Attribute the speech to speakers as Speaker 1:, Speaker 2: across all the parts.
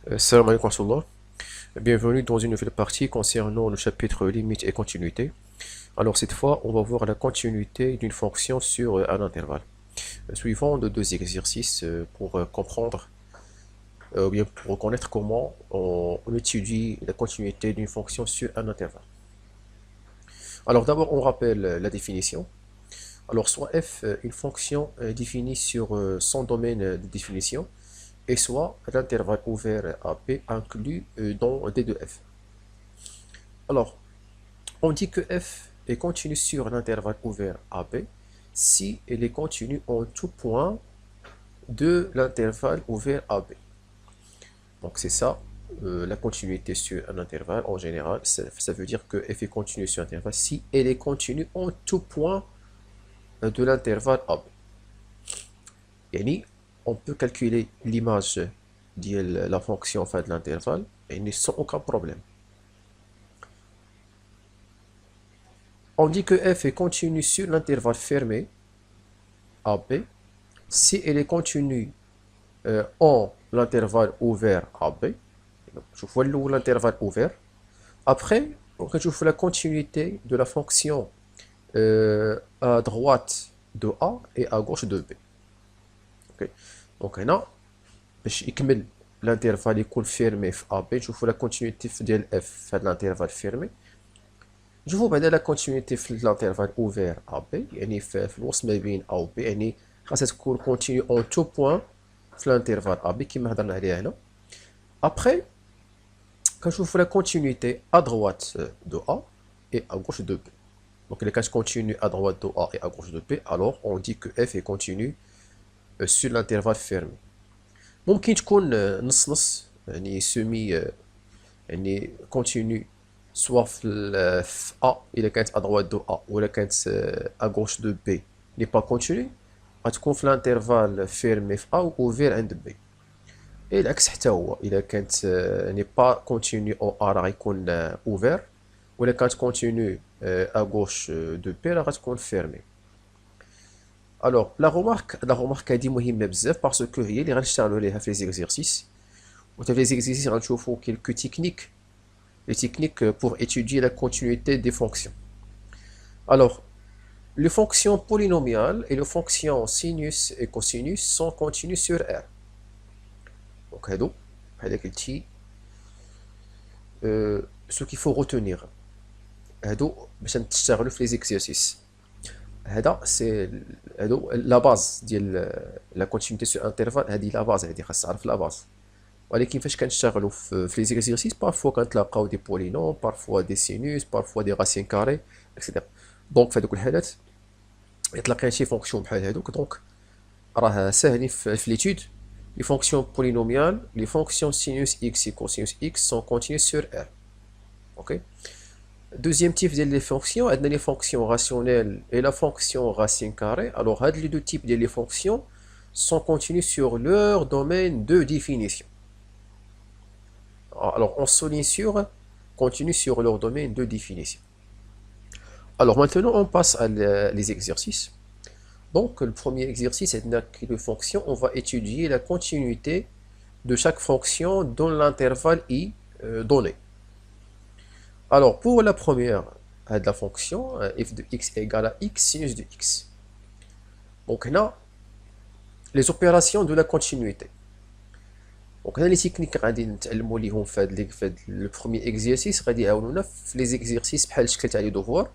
Speaker 1: Salam alaikum wa rahmatullah. Bienvenue dans une nouvelle partie concernant le chapitre limite et continuité. Alors cette fois, on va voir la continuité d'une fonction sur un intervalle. Suivant de deux exercices pour comprendre, ou bien pour connaître comment on étudie la continuité d'une fonction sur un intervalle. Alors d'abord, on rappelle la définition. Alors soit f, une fonction définie sur son domaine de définition, et soit l'intervalle ouvert AP inclus dans D de f. Alors, on dit que f est continue sur l'intervalle ouvert AB si elle est continue en tout point de l'intervalle ouvert AB. Donc c'est ça la continuité sur un intervalle en général. Ça veut dire que f est continue sur un intervalle si elle est continue en tout point de l'intervalle AB. Yani, on peut calculer l'image de la fonction en fin de l'intervalle et sans aucun problème. On dit que f est continue sur l'intervalle fermé AB si elle est continue en l'intervalle ouvert AB. Je vois l'intervalle ouvert. Après, on trouve la continuité de la fonction à droite de A et à gauche de B. Okay. Donc, باش يكمل l'intervalle يكون fermé في AB, نشوفوا la continuité ديال f في هذا l'intervalle fermé. نشوفوا بعدا la continuité في l'intervalle ouvert AB, يعني في الوسط ما بين A و B, يعني خاصها تكون continue en tout point في l'intervalle AB كما هضرنا عليها هنا. Après, كنشوفوا la continuité à droite de A et à gauche de B. Donc, les cas continue à droite de A et à gauche de B, alors on dit que f est continue sur l'intervalle fermé. ممكن تكون نص نص يعني سيمي يعني كونتينيو سوا في A إلا كانت à droite de A ولا كانت à gauche de B n'est pas continue غتكون في الانترفال فيرمي في A و اوفير عند B. اي العكس حتى هو إلا كانت ني با كونتينيو أو A راه غيكون اوفير ولا كانت كونتينيو à gauche de B راه غتكون فيرمي. Alors, la remarque هذه مهمة بزاف باسكو هي اللي غنشتغلوا عليها في les exercices. وفي les exercices غنشوفوا quelques techniques, les techniques pour étudier la continuité des fonctions. Alors, les fonctions polynomiales et les fonctions sinus et cosinus sont continues sur R. Donc, هادو بحال قلتي ce qu'il faut retenir هادو باش نشتغلوا في les exercices. هذا سي هادو لا باز ديال لا كونتينيتي سو انترفال. هذه لا باز، هذه خاص تعرف لا باز. ولكن فاش كنشتغلوا في لي زيكزيرسيس بارفوا كنتلاقاو دي بولينوم، بارفوا دي سينوس، بارفوا دي راسين كاري اكسيتيرا. دونك في هذوك الحالات يطلق شي فونكسيون بحال هذوك، دونك راه ساهلين في ليتود. لي فونكسيون بولينوميال، لي فونكسيون سينوس اكس et cosinus x sont continues sur R. OK. Deuxième type des fonctions, on a les fonctions rationnelles et la fonction racine carrée. Alors, les deux types de fonctions sont continues sur leur domaine de définition. Alors, on souligne sur continue sur leur domaine de définition. Alors, maintenant, on passe à les exercices. Donc, le premier exercice est les fonctions. On va étudier la continuité de chaque fonction dans l'intervalle i donné. Alors, pour la première de la fonction, f de x égale à x sinus de x. Donc, là, les opérations de la continuité. Donc, là, les techniques le premier exercice, les exercices, les devoirs,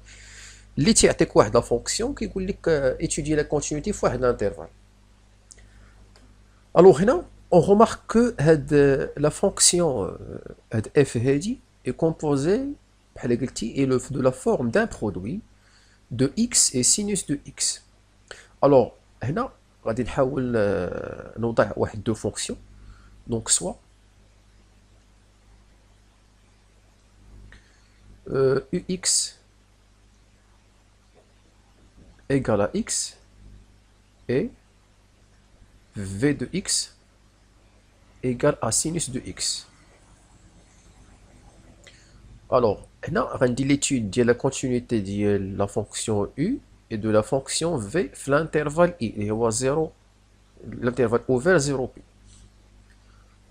Speaker 1: اللي تيعطيك واحد لا فونكسيون كيقول لك étudier la continuité في واحد l'intervalle. Alors, هنا, on remarque que la fonction f هذه est composée de la forme d'un produit de x et sinus de x. Alors, هنا غادي نحاول نوضع واحد دو فونكسيون. Donc, soit ux égale à x et v de x égale à sinus de x. Alors, هنا غندير l'étude de la continuité de la fonction u et de la fonction v في l'intervalle i اللي هو 0 l'intervalle ouvert 0 pi.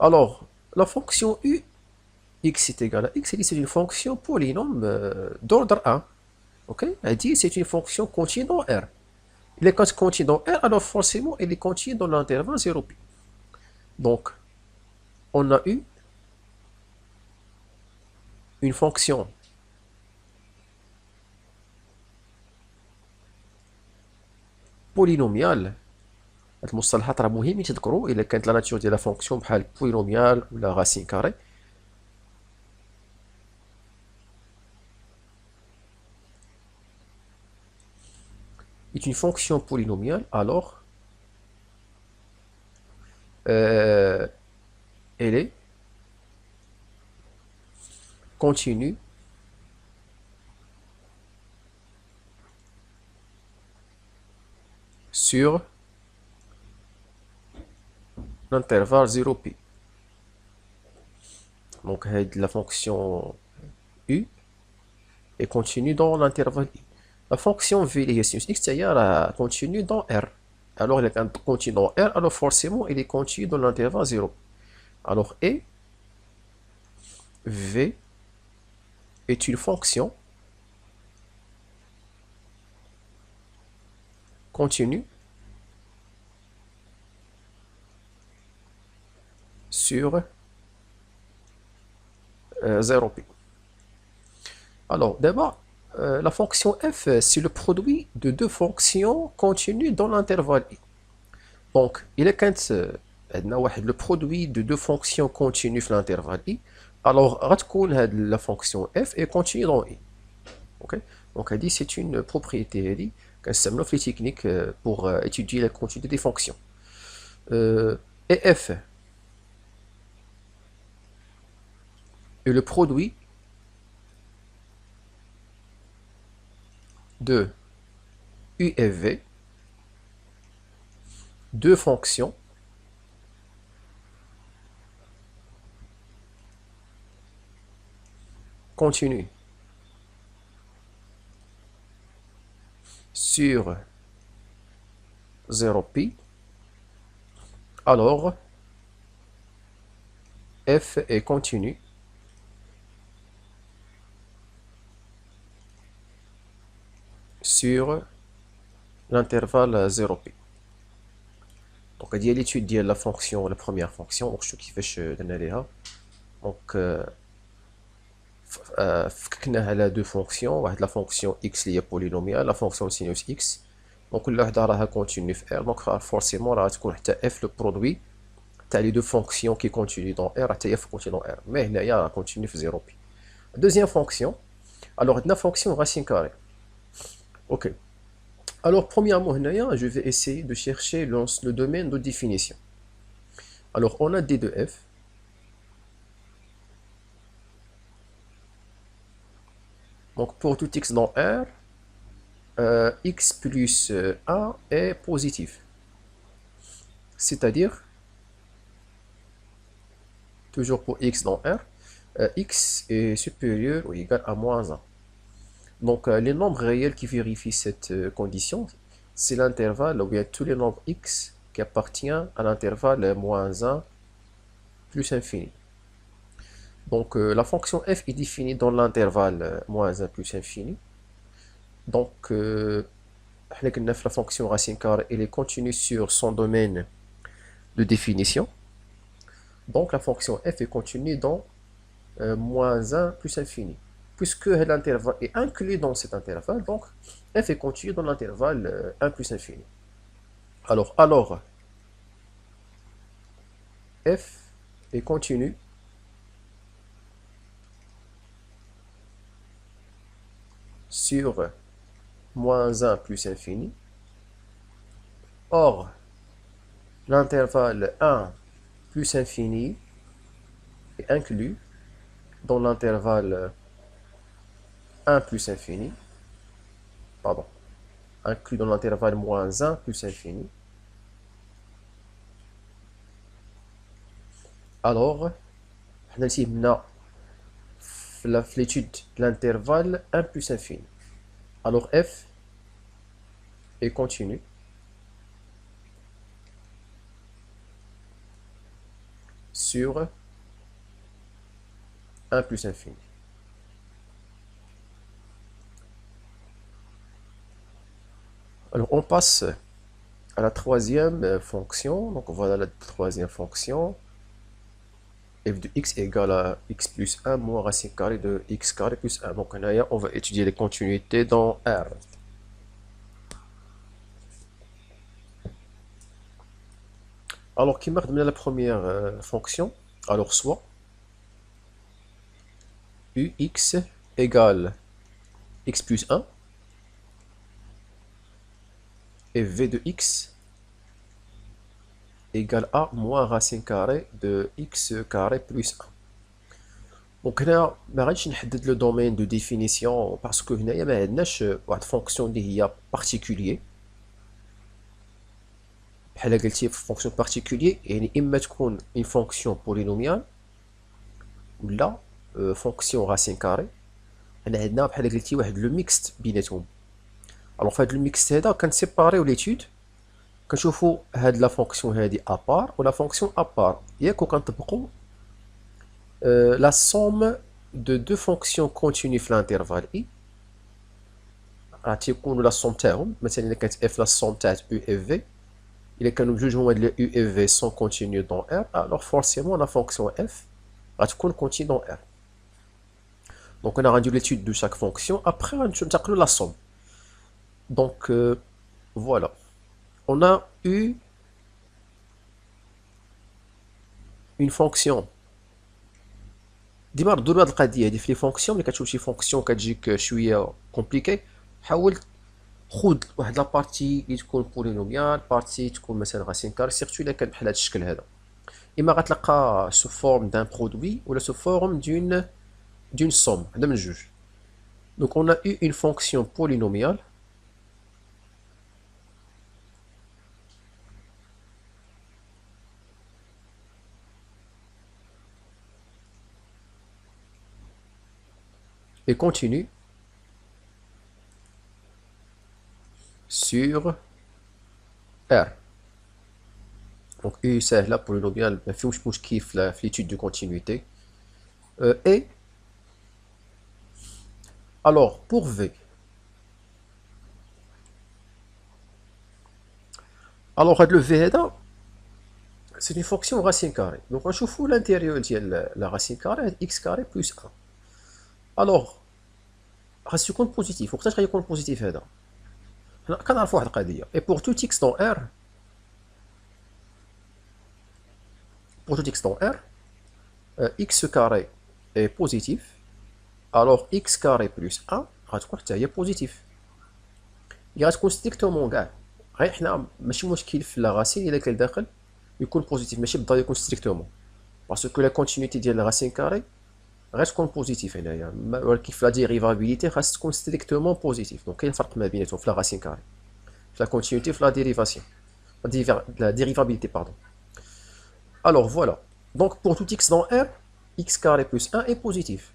Speaker 1: Alors, La fonction u, x est égal à x, c'est une fonction polynôme d'ordre 1. Ok? Elle dit c'est une fonction continue dans R. Il est continue dans R, alors forcément, il est continue dans l'intervalle 0pi. Donc, on a eu une fonction polynomiale. المصطلحات راه مهم تذكروا الا كانت لا ناتور ديال لا فونكسيون بحال بولينوميال ولا راسين كاري. est une fonction polynomiale, alors elle est continue sur l'intervalle 0pi. Donc la fonction u est continue dans l'intervalle i. La fonction v اللي هي sinus x راه continue dans R. Alors elle est continue dans R, alors forcément elle est continue dans l'intervalle 0. Alors et v est une fonction continue sur 0pi. Alors d'abord, la fonction f, c'est le produit de deux fonctions continues dans l'intervalle i. Donc, il est quand le produit de deux fonctions continues dans l'intervalle i, alors la fonction f est continue dans i. Ok? Donc, elle dit c'est une propriété, elle dit qu'elle s'appelle les techniques pour étudier la continuité des fonctions. Et f est le produit de u et v, deux fonctions continues sur 0pi, alors f est continue sur l'intervalle 0pi. Donc, il y a l'étude de la fonction, la première fonction, donc je كيفاش درنا ليها. Donc, فككنا على deux fonctions, واحد la fonction x اللي هي polynomiale, la fonction sinus x. Donc, كل وحده راها continue في R, donc forcément راها تكون حتى f le produit تاع les deux fonctions qui continuent dans R حتى هي continue dans R. Mais هنايا راه continue في 0pi. Deuxième fonction, alors عندنا fonction racine carrée. Ok. Alors, premièrement, je vais essayer de chercher le domaine de définition. Alors, on a d de f. Donc, pour tout x dans R, x plus 1 est positif. C'est-à-dire, toujours pour x dans R, x est supérieur ou égal à moins 1. Donc, les nombres réels qui vérifient cette condition, c'est l'intervalle, ou bien tous les nombres x qui appartiennent à l'intervalle moins 1 plus infini. Donc, la fonction f est définie dans l'intervalle moins 1 plus infini. Donc, la fonction racine carrée, elle est continue sur son domaine de définition. Donc, la fonction f est continue dans moins 1 plus infini. Puisque l'intervalle est inclus dans cet intervalle, donc f est continue dans l'intervalle 1 plus infini. Alors, f est continue sur moins 1 plus infini. Or, l'intervalle 1 plus infini est inclus dans l'intervalle 1 plus infini, pardon, inclus dans l'intervalle moins 1 plus infini. Alors, on a l'étude de l'intervalle 1 plus infini. Alors, f est continue sur 1 plus infini. Alors, on passe à la troisième fonction. Donc, voilà la troisième fonction. F de x égale à x plus 1 moins racine carrée de x carré plus 1. Donc, on va étudier les continuités dans R. Alors, qui marque la première fonction? Alors, soit ux égale x plus 1 et v de x égale a moins racine carrée de x carré plus 1. Donc هنا ما غاديش نحدد le domaine de définition parce que هنايا ما عندناش واحد fonction اللي هي particulier. بحال قلتي في fonction particulier يعني اما تكون une fonction polynomiale ولا fonction racine carrée. هنا عندنا بحال قلتي واحد لو ميكست بيناتهم. الوغ فهاد لو ميكست هذا كنسيباريو ليتود كنشوفوا هاد لا فونكسيون هادي ابار ولا فونكسيون ابار ياك وكنطبقوا la somme de deux fonctions continues في l'intervalle i غتكونوا لا somme تاعهم. مثلا الا كانت f لا somme تاعت u et v الا كانوا بجوج هما هاد u et v sont continus dans R alors forcément la fonction f غتكون continue dans R. Donc on a rendu l'étude de chaque fonction, après on a la somme. Donc voilà, on a eu une fonction. ديما ردوا لهاد القضيه هادي في لي فونكسيون. ملي كتشوف شي فونكسيون كتجيك شويه كومبليكي حاول خذ واحد لا بارتي اللي تكون بولينوميال، بارتي تكون مثلا راسين كار، سيرتو الا كان بحال هاد الشكل هذا اما غتلقى سو فورم دان برودوي ولا سو فورم دون سوم، هذا من جوج. دونك اون ا eu une fonction polynomiale et continue sur R. Donc U سهلة polynomial ما فيهوش مشكل في l'étude de continuité. Et alors pour V, alors هاد le V هذا c'est une fonction racine carrée. Donc نشوفوا l'intérieur ديال la racine carrée x carré plus 1. alors غادي يكون بوزيتيف. وقتاش غيكون بوزيتيف هذا؟ حنا كنعرفوا واحد القضيه et pour tout x dans R, pour tout x dans R x carré est positif alors x carré plus 1 غتكون حتى هي بوزيتيف. هي غتكون ستريكتومون كاع غير حنا ماشي مشكل في لا راسين الا كان داخل يكون بوزيتيف، ماشي بالضرورة يكون ستريكتومون باسكو لا كونتينيتي ديال لا راسين كاري غير تكون بوزيتيف هنايا، ولكن في لا ديريفابيليتي خاص تكون ستريكتومون بوزيتيف. دونك كاين فرق ما بيناتهم في لا راسين كاري، في لا كونتينيتي في لا ديريفاسيون la dérivabilité pardon. Alors voilà, donc pour tout x dans R, x carré plus 1 est positif.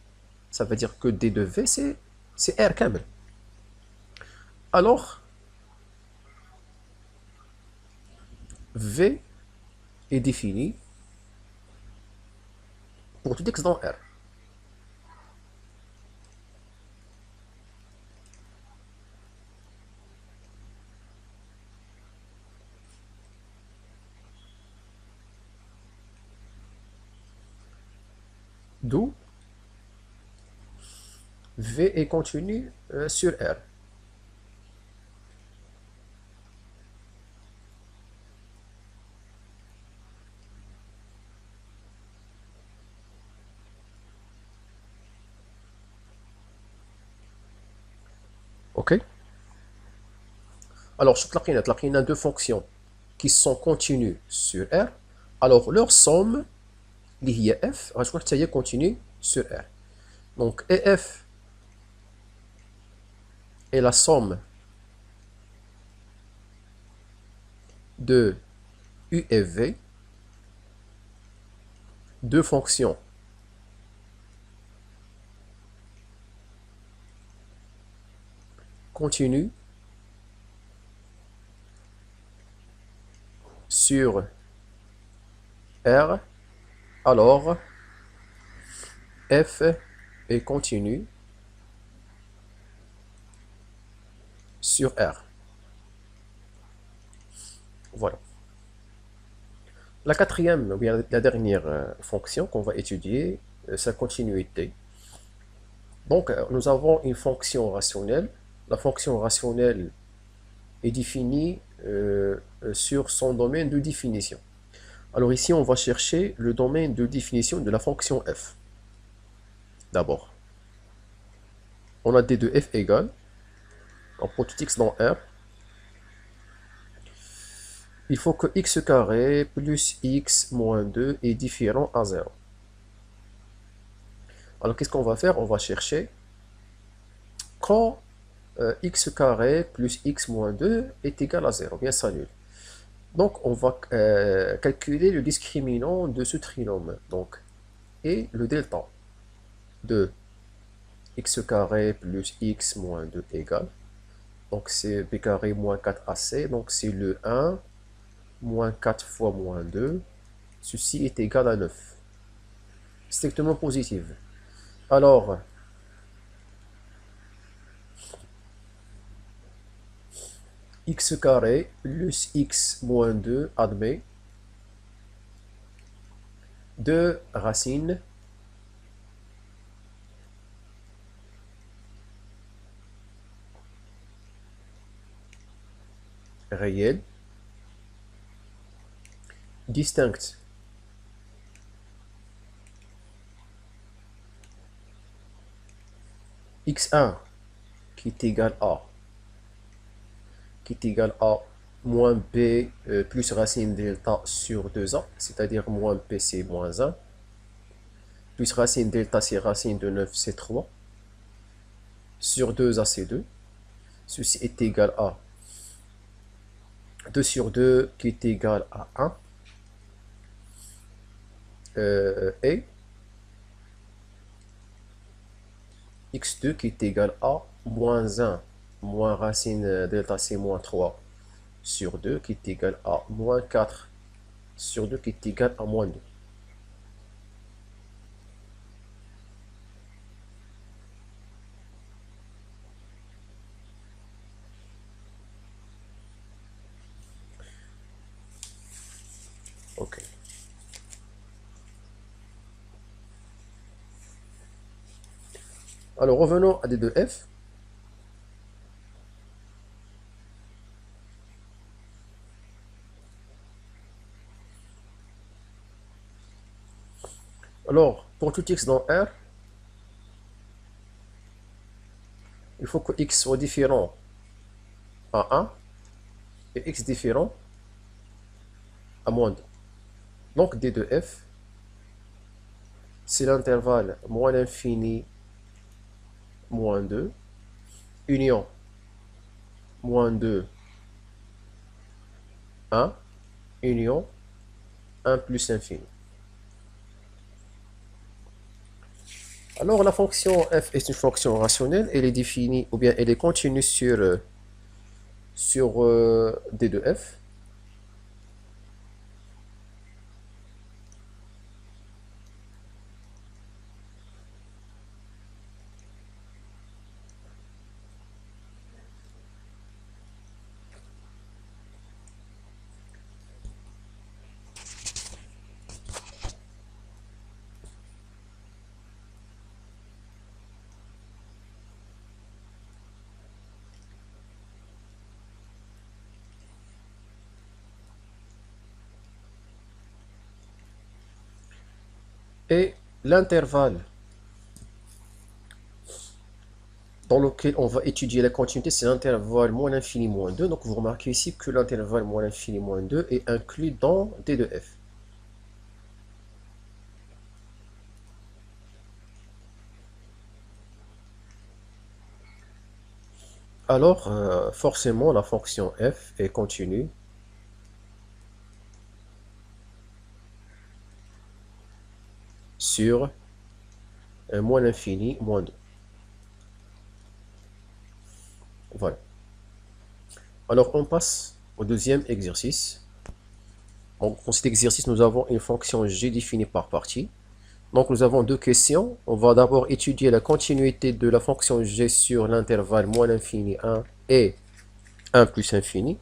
Speaker 1: Ça veut dire que d de v c'est R kamel. Alors v est défini pour tout x dans R. D'où V est continu sur R. Ok. Alors, تلقينا deux fonctions qui sont continues sur R. Alors, leur somme, اللي هي f, غتكون حتى هي continue sur R. Donc, EF est la somme de U et V, deux fonctions continues sur R. Alors f est continu sur R. Voilà. La quatrième, ou bien la dernière fonction qu'on va étudier, sa continuité. Donc, nous avons une fonction rationnelle. La fonction rationnelle est définie sur son domaine de définition. Alors ici, on va chercher le domaine de définition de la fonction f. D'abord, on a d de f égale, pour tout x dans R, il faut que x carré plus x moins 2 est différent à 0. Alors qu'est-ce qu'on va faire? On va chercher quand x carré plus x moins 2 est égal à 0, bien ça nul. Donc on va calculer le discriminant de ce trinôme, donc, et le delta de x carré plus x moins 2 égale, donc c'est b carré moins 4ac, donc c'est le 1 moins 4 fois moins 2, ceci est égal à 9. Strictement positive. Alors, x carré plus x moins 2 admet 2 racines réelles distinctes. x1 qui est égal à moins b plus racine delta sur 2a, c'est-à-dire moins p c'est moins 1, plus racine delta c'est racine de 9 c'est 3, sur 2a c'est 2, ceci est égal à 2 sur 2 qui est égal à 1, et x2 qui est égal à moins 1, moins racine delta c'est moins 3 sur 2 qui est égal à moins 4 sur 2 qui est égal à moins 2. Ok. Alors revenons à d de f. Alors, pour tout x dans R, il faut que x soit différent à 1 et x différent à moins 2. Donc d de f, c'est l'intervalle moins l'infini moins 2, union moins 2, 1, union 1 plus l'infini. Alors la fonction f est une fonction rationnelle, elle est définie, ou bien elle est continue sur d de f. Et l'intervalle dans lequel on va étudier la continuité, c'est l'intervalle moins l'infini moins 2. Donc vous remarquez ici que l'intervalle moins l'infini moins 2 est inclus dans d de f. Alors, forcément, la fonction f est continue sur moins l'infini moins 2. Voilà. Alors, on passe au deuxième exercice. Donc, pour cet exercice, nous avons une fonction g définie par partie. Donc nous avons deux questions. On va d'abord étudier la continuité de la fonction g sur l'intervalle moins l'infini 1 et 1 plus infini.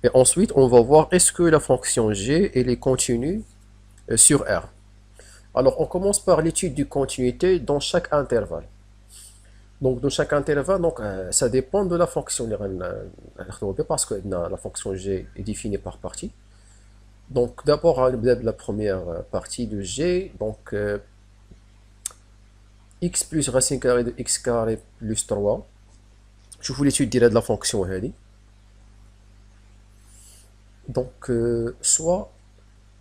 Speaker 1: Et ensuite, on va voir est-ce que la fonction g elle est continue sur R. Alors, on commence par l'étude de continuité dans chaque intervalle. Donc, dans chaque intervalle, ça dépend de la fonction. Parce que la fonction g est définie par partie. Donc, d'abord, on va la première partie de g. Donc, x plus racine carrée de x carré plus 3. Je vous l'étude de la fonction. Donc, soit,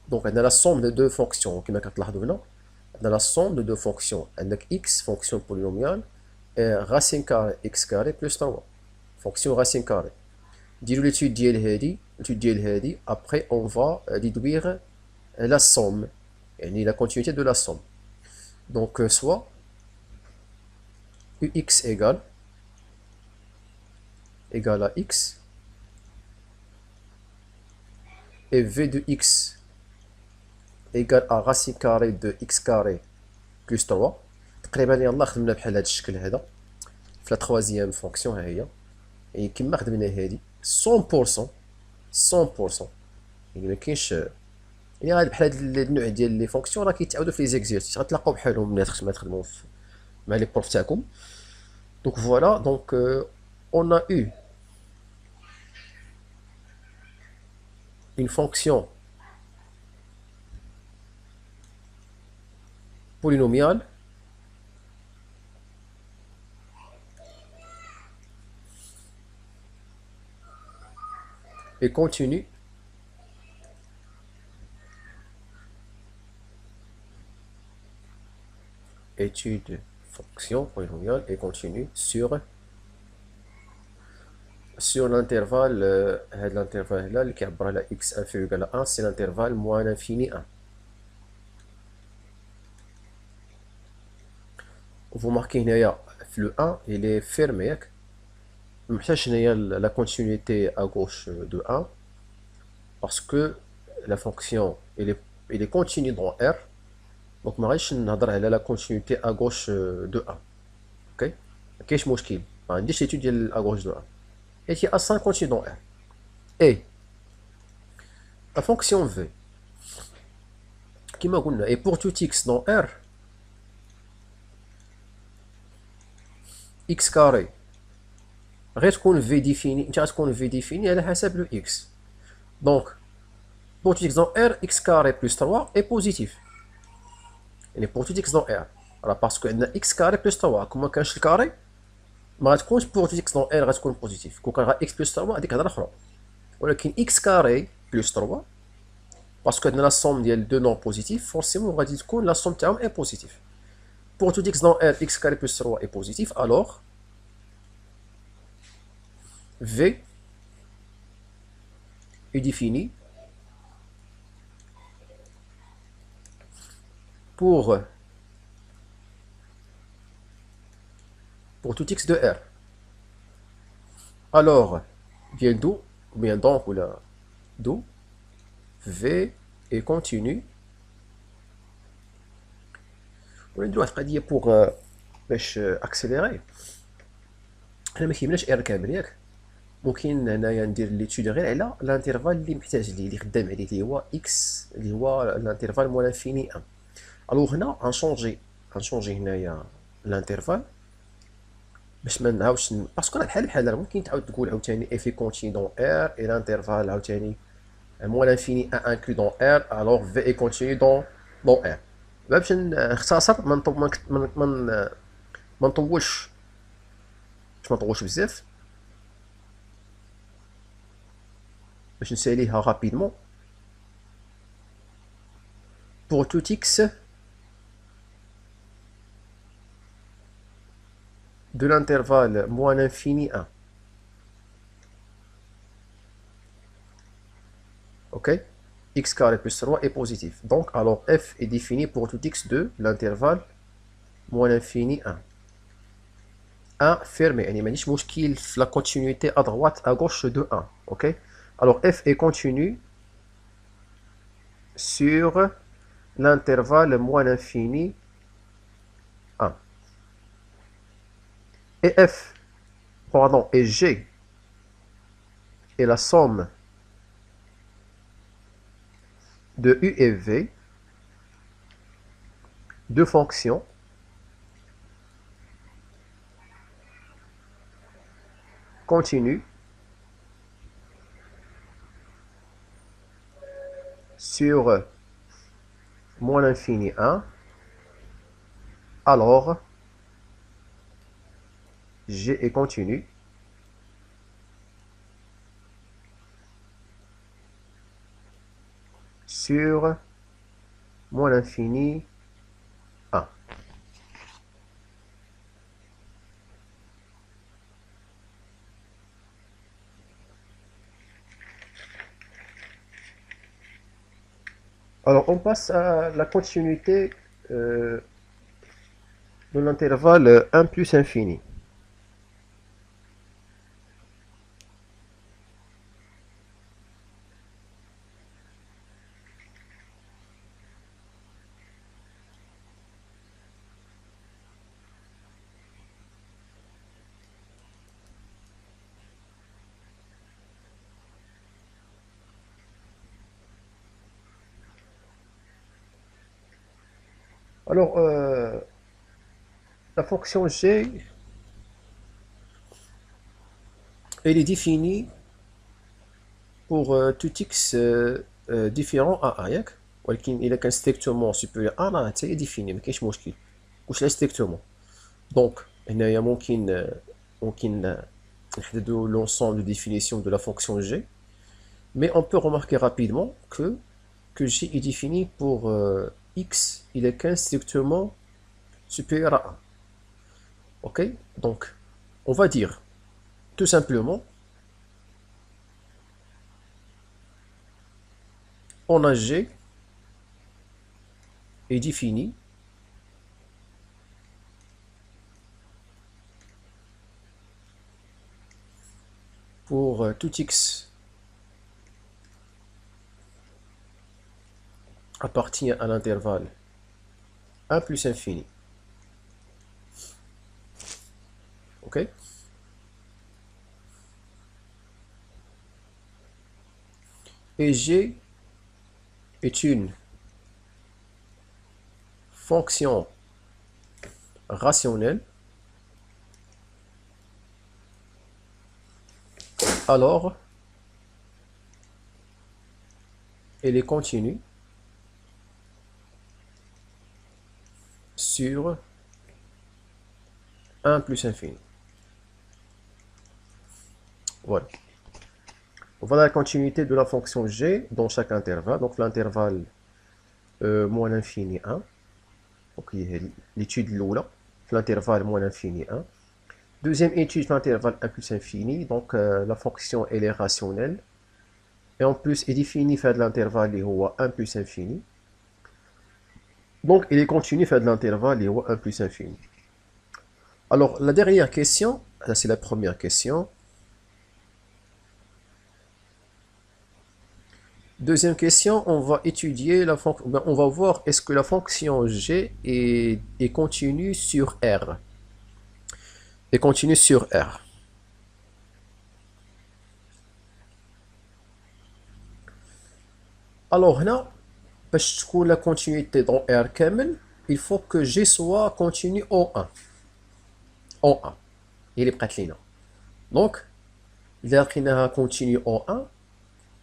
Speaker 1: donc, on a la somme de deux fonctions. On a la somme de deux fonctions. On a x, fonction polynomiale, et racine carrée x carré plus 3. Fonction racine carrée. Dire l'étude d'El après on va déduire la somme, et la continuité de la somme. Donc, soit ux égale à x, et v de x égale à racine carrée de x carré plus 3. تقريبا يلا خدمنا بحال هذا الشكل هذا في لا تخوازيام فونكسيون. ها هي يعني كما خدمنا هذه 100% 100%. يعني ما كاينش يعني غادي بحال هاد النوع ديال لي فونكسيون راه كيتعاودوا في لي زيكزيرسيس غتلاقاو بحالهم ملي تخدموا مع لي بروف تاعكم. دونك فوالا دونك on a eu une fonction polynomiale et continue étude fonction polynomiale et continue sur l'intervalle l'intervalle là qui عبر على x inférieur égal à 1, c'est l'intervalle moins l'infini 1. Vous marquez هنايا le 1 il est fermé. La continuité à gauche de 1 parce que la fonction elle est continue dans R. Donc ما غاديش نهضر على la continuité à gauche de 1. OK, ما كاينش مشكل ما عنديش l'étude ديال à gauche de 1 et qui a 5 continue dans R. Et la fonction v كما قلنا et pour tout x dans R x carré غير تكون في ديفيني انت غتكون في ديفيني على حسب لو اكس. دونك pour tout x dans R x carré plus 3 est positif. يعني pour tout x dans R راه باسكو عندنا x carré plus 3 كون ما كانش الكاري ما غتكونش pour tout x dans R غتكون بوزيتيف. كون كان غير x plus 3 هذيك هضره اخرى. ولكن x carré plus 3 باسكو عندنا لا somme ديال دو نون بوزيتيف فورسيمون غادي تكون لا somme تاعهم est بوزيتيف. pour tout x dans R x carré plus 3 est positif alors V est défini pour tout x de R. Alors, bien d'où, ou bien donc, ou là, d'où V est continu. On a droit à pour accélérer. أنا ما كيهمناش R كامل ياك. ممكن هنايا ندير ليتود غير على الانترفال اللي محتاج ليه اللي خدام عليه اللي هو اكس اللي هو الانترفال مول انفيني 1. الوغ هنا غنشونجي هنايا الانترفال باش ما نعاودش باسكو راه بحال ممكن تعاود تقول عاوتاني اف كونتيني دون ار اي الانترفال عاوتاني مول انفيني 1 انكلو دون ار الوغ في اي كونتيني دون ار. باش نختصر ما نطولش بزاف باش نساليها rapidement. Pour tout x de l'intervalle moins l'infini 1. OK, x carré plus 3 est positif. Donc alors f est défini pour tout x de l'intervalle moins l'infini 1. 1 fermé, يعني مانيش مشكل في la continuité à droite à gauche de 1. OK, alors f est continu sur l'intervalle moins l'infini 1. Et f, pardon, et g est la somme de u et v de fonctions continues sur moins l'infini 1, alors g est continu sur moins l'infini 1. Alors, on passe à la continuité de l'intervalle 1 plus infini. Alors, la fonction g, elle est définie pour tout x différent à a ياك ولكن إلا كان strictement supérieur à راه حتى هي définie ما كاينش مشكل واش لا strictement donc هنايا ممكن نحددوا l'ensemble de définition de la fonction g, mais on peut remarquer rapidement que g est défini pour x il est qu'un strictement supérieur à 1. Ok, donc on va dire tout simplement on a g est défini pour tout x appartient à l'intervalle 1 plus infini. Ok, et g est une fonction rationnelle, alors elle est continue sur 1 plus infini. Voilà. Voilà la continuité de la fonction g dans chaque intervalle. Donc l'intervalle moins l'infini 1. Donc l'étude l'oula. L'intervalle moins l'infini 1. Deuxième étude, l'intervalle 1 plus infini. Donc la fonction elle est rationnelle. Et en plus, elle définit faire de l'intervalle 1 plus infini. Donc il est continu faire de l'intervalle 1 plus infini. Alors la dernière question, c'est la première question. Deuxième question, on va étudier la fonction, on va voir est-ce que la fonction g est continue sur R. Est continue sur R. Alors là, باش تكون la continuité dans R كامل, il faut que g soit continu en 1. En 1. Il est prêt لينا. Donc, إذا لقيناها continue en 1,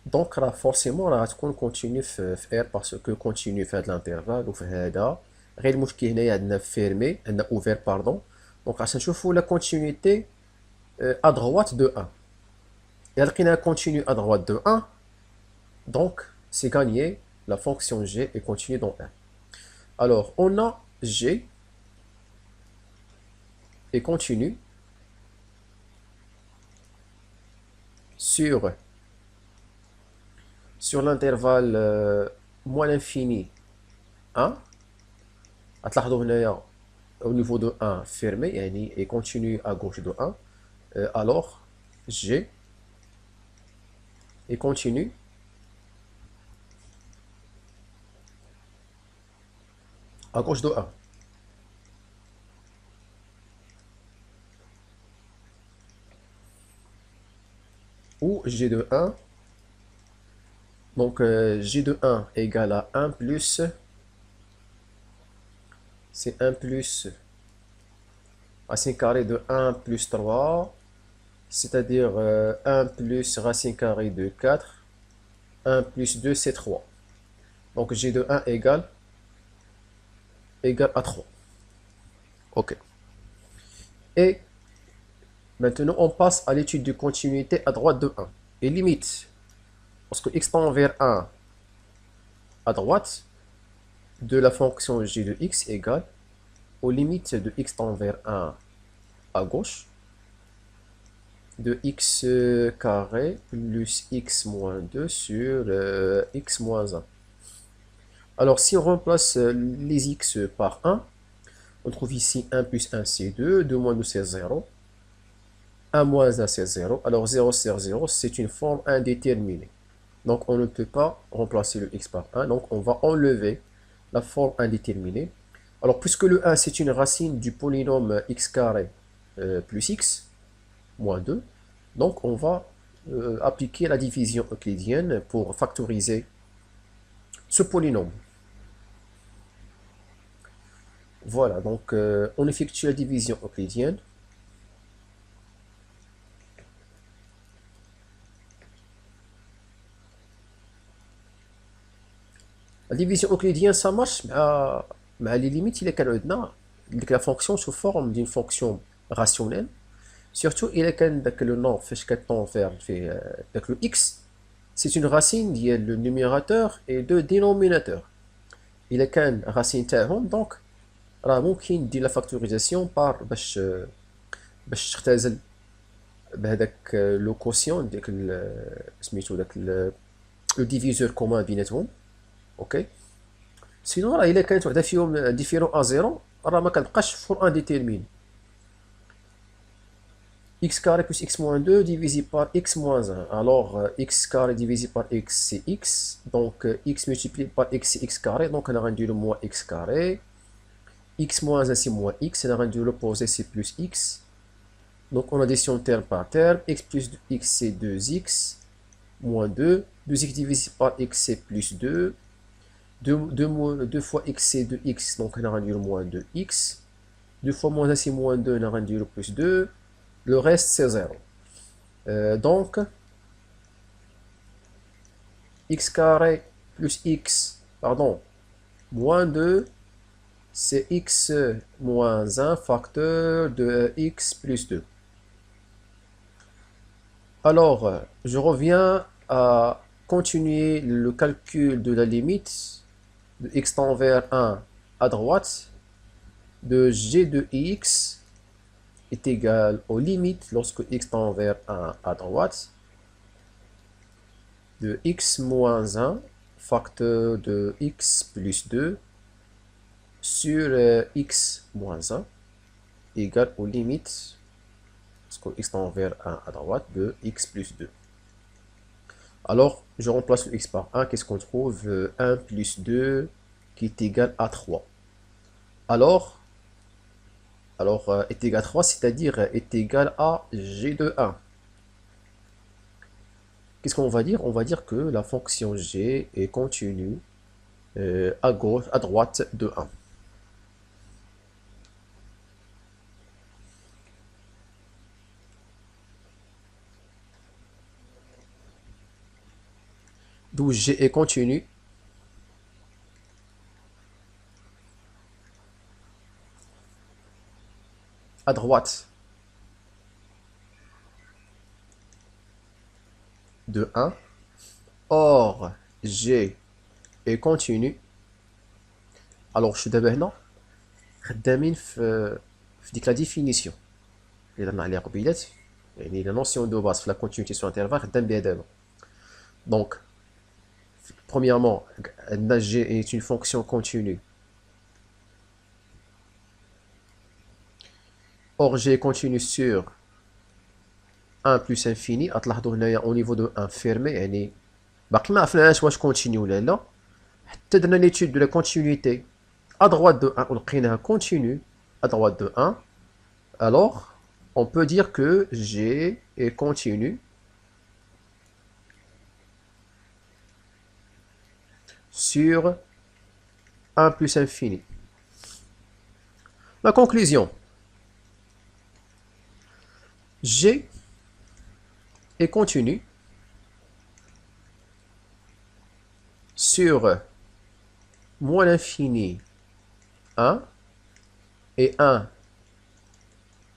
Speaker 1: donc forcément راه تكون continue في R parce que continue في هذا l'intervalle وفي هذا. غير المشكل هنايا عندنا fermé, عندنا ouvert pardon. Donc عشان نشوفوا la continuité à droite de 1. إذا لقيناها continue à droite de 1, donc c'est gagné, la fonction g est continue dans 1. Alors on a g est continue sur l'intervalle moins l'infini 1. هتلاحظوا هنايا au niveau de 1 fermé يعني et continue à gauche de 1. Alors g est continue à gauche de 1. Ou G de 1. Donc G de 1 égale à 1 plus, c'est 1 plus racine carrée de 1 plus 3, c'est-à-dire 1 plus racine carrée de 4, 1 plus 2 c'est 3. Donc G de 1 égale à 3. Ok. Et maintenant on passe à l'étude de continuité à droite de 1. Et limite, lorsque x tend vers 1 à droite, de la fonction g de x égale aux limites de x tend vers 1 à gauche, de x carré plus x moins 2 sur x moins 1. Alors si on remplace les x par 1, on trouve ici 1 plus 1 c'est 2, 2 moins 2 c'est 0, 1 moins 1 c'est 0, alors 0 sur 0 c'est une forme indéterminée. Donc on ne peut pas remplacer le x par 1, donc on va enlever la forme indéterminée. Alors puisque le 1 c'est une racine du polynôme x carré plus x moins 2, donc on va appliquer la division euclidienne pour factoriser ce polynôme. Voilà, donc on effectue la division euclidienne. La division euclidienne, ça marche, mais les limites, il est qu'à la fonction sous forme d'une fonction rationnelle. Surtout, il est que le nombre fait le x, c'est une racine qui est le numérateur et le dénominateur. Il est qu'un racine تاعهم donc راه ممكن دير la factorisation par باش تختزل بهذاك لو كوسيون ديك سميتو داك لو ديفيزور كومان بيناتهم. اوكي سينو راه الا كانت وحده فيهم ديفيرون ا زيرو راه ما كتبقاش فور ان ديتيرمين. x carré plus x moins 2 divisé par x moins 1. Alors, x carré divisé par x, c'est x. Donc, x multiplié par x, c'est x carré. Donc, on a rendu le moins x carré. X moins 1, c'est moins x. On a rendu l'opposé, c'est plus x. Donc, on additionne terme par terme. X plus x, c'est 2x. Moins 2. 2x divisé par x, c'est plus 2. 2 fois x, c'est 2x. Donc, on a rendu le moins 2x. 2 fois moins 1, c'est moins 2. On a rendu le plus 2. Le reste, c'est 0. Donc, x carré plus x, pardon, moins 2, c'est x moins 1 facteur de x plus 2. Alors, je reviens à continuer le calcul de la limite de x tend vers 1 à droite de g de x est égal aux limites lorsque x tend vers 1 à droite de x moins 1 facteur de x plus 2 sur x moins 1 égale aux limites lorsque x tend vers 1 à droite de x plus 2. Alors, je remplace le x par 1, qu'est-ce qu'on trouve? 1 plus 2 qui est égal à 3. Alors est égal à 3, c'est-à-dire est égal à g de 1. Qu'est-ce qu'on va dire? On va dire que la fonction g est continue à droite de 1. D'où g est continue à droite de 1. Or, g est continu. Alors, je suis d'abord خدامين في ديك لا ديفينيسيون اللي درنا عليها قبيلات, يعني لا نوسيون دو باس في لا كونتينيتي سو انترفال خدام بها دابا. Donc, premièrement, g est une fonction continue. Or, g est continu sur 1 plus infini. غتلاحظوا هنايا au niveau de 1 fermé, يعني باقي ما عرفناش واش كونتينيو ولا لا حتى درنا l'étude de la continuité à droite de 1 ولقيناها continue à droite de 1, alors on peut dire que G est continu sur 1 plus infini. La conclusion, G est continu sur moins l'infini 1 et 1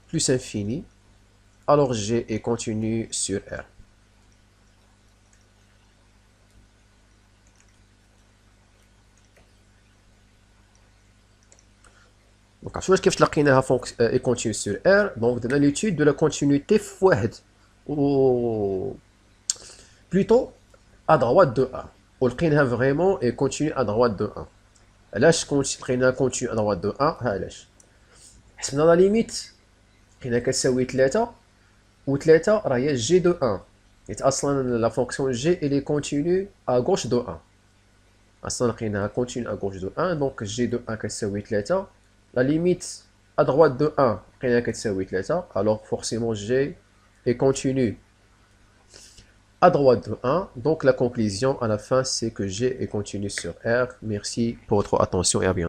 Speaker 1: plus infini, alors G est continu sur R. Donc, je كيفاش لقيناها est continue sur R. Donc, dans l'étude de la continuité فواحد ou plutôt à droite de 1. ولقيناها vraiment est continue à droite de 1. علاش لقيناها continue à droite de 1 علاش حسبنا لا ليميت لقينا كتساوي 3 و 3 راه هي g de 1 حيت اصلا لا فونكسيون g elle est continue à gauche de 1 اصلا لقيناها continue à gauche de 1 donc g de 1 كتساوي 3 la limite à droite de 1 لقيناها كتساوي 3 alors forcément g est continue à droite de 1. Donc la conclusion à la fin c'est que G est continu sur R. Merci pour votre attention et à bientôt.